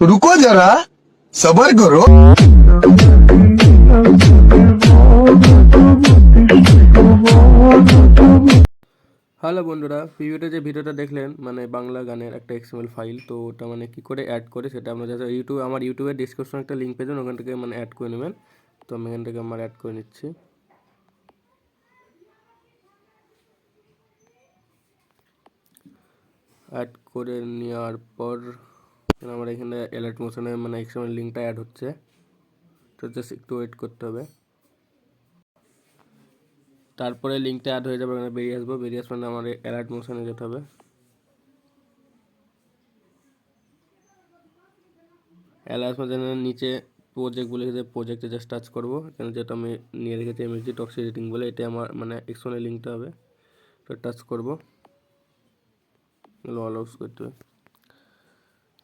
रुको जरा सबर करो। হ্যালো বন্ধুরা, ভিডিওতে যে ভিডিওটা দেখলেন মানে বাংলা গানের একটা এক্সএমএল ফাইল, তো ওটা মানে কি করে অ্যাড করে সেটা আমরা যাতে আমার ইউটিউবের ডিসক্রিপশনে একটা লিঙ্ক পেয়ে যাবেন, ওখান থেকে মানে অ্যাড করে নেবেন। তো আমি এখান থেকে আমার অ্যাড করে নিচ্ছি। অ্যাড করে নেওয়ার পর আমার এখানে অ্যালার্ট মোশনে মানে এক্সএমএল লিঙ্কটা অ্যাড হচ্ছে, তো জাস্ট একটু ওয়েট করতে হবে। তারপরে লিঙ্কটা অ্যাড হয়ে যাবে, এখানে বেরিয়ে আসবো। বেরিয়ে আসবে আমার অ্যালার্ট মোশনে যেতে হবে। অ্যালার্ট মোশনের নিচে প্রজেক্ট বলে প্রজেক্টে জাস্ট টাচ করবো, এখানে যেটা আমি নিয়ে রেখেছি এমএসডি টক্স এডিটিং বলে, এটা আমার মানে এক্সএমএল লিঙ্কটা হবে। তো টাচ করবো, অল আউট করতে হবে।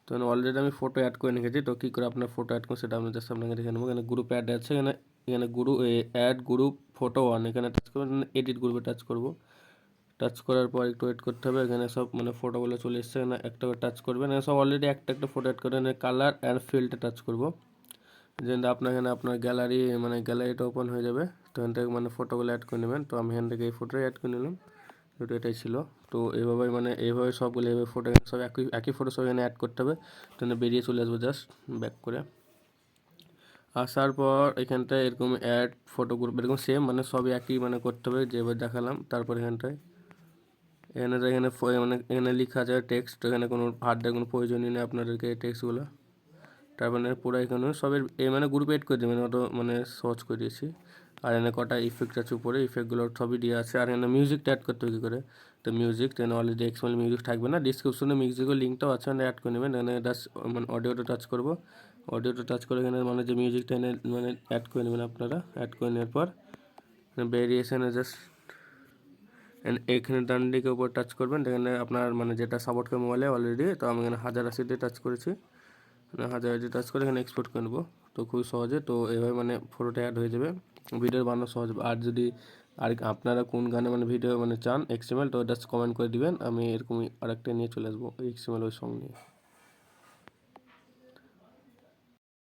তো অলরেডি আমি ফটো অ্যাড করে রেখেছি। তো কী করে আপনার ফটো অ্যাড করুন সেটা আমি জাস্ট আপনাকে দেখে নেবো। এখানে গ্রুপ অ্যাড আছে, এখানে এখানে group add group photo one, এখানে টাচ করবেন, এডিট গ্রুপে টাচ করবো। টাচ করার পর একটু ওয়েট করতে হবে। এখানে সব মানে ফটোগুলো চলে এসছে, এখানে একটা করে টাচ করবেন। এখানে সব অলরেডি একটা একটা ফটো অ্যাড করে কালার অ্যান্ড ফিল্ডে টাচ করবো। যেন আপনার এখানে আপনার গ্যালারি মানে গ্যালারিটা ওপেন হয়ে যাবে। তো এখান থেকে মানে ফটোগুলো অ্যাড করে নেবেন। তো আমি এখান থেকে এই ফটোটাই অ্যাড করে নিলাম, যেটা এটাই ছিল। তো এইভাবে মানে এইভাবে সবগুলো এইভাবে ফটো সব একই একই ফটো সব এখানে অ্যাড করতে হবে। তো বেরিয়ে চলে আসবো জাস্ট ব্যাক করে। আসার পর এখানটায় এরকম অ্যাড ফটো গ্রুপ এরকম সেম মানে সবই একই মানে করতে হবে যেভাবে দেখালাম। তারপর এখানটায় এখানে মানে এখানে লেখা আছে টেক্সট, এখানে কোনো হাত দেওয়ার কোনো প্রয়োজনই নেই আপনাদেরকে এই টেক্সটগুলো। তারপরে পুরো এখানে সবের এই মানে গ্রুপ এড করে দেবেন, অটো মানে সহজ করে দিয়েছি। আর এখানে কটা ইফেক্ট আছে উপরে, ইফেক্টগুলো সবই দিয়ে আছে। আর এখানে মিউজিকটা অ্যাড করতে হবে কী করে, তো মিউজিক এখানে অলরেডি এক্সএমএল মিউজিক থাকবে না, ডিসক্রিপশনে মিউজিকের লিঙ্কটাও আছে, এখানে অ্যাড করে নেবেন। এখানে জাস্ট মানে অডিওটা টাচ করবো, অডিওটা টাচ করে এখানে মানে যে মিউজিকটা এনে মানে অ্যাড করে নেবেন আপনারা। অ্যাড করে নেওয়ার পর ভেরিয়েশনে জাস্ট এখানে ডান দিকে উপর টাচ করবেন, এখানে আপনার মানে যেটা সাপোর্ট করে মোবাইলে অলরেডি। তো আমি এখানে 1080 দিয়ে টাচ করেছি, 1080 টাচ করে এখানে এক্সপোর্ট করে নেবো। তো খুবই সহজে তো এভাবে মানে ফটোটা অ্যাড হয়ে যাবে, ভিডিও বানানো সহজ হবে। আর যদি আর আপনারা কোন গানে মানে ভিডিও মানে চান এক্সএমএল, তো জাস্ট কমেন্ট করে দিবেন, আমি এরকমই আরেকটা নিয়ে চলে আসবো এক্সএমএল ওই সঙ্গ নিয়ে।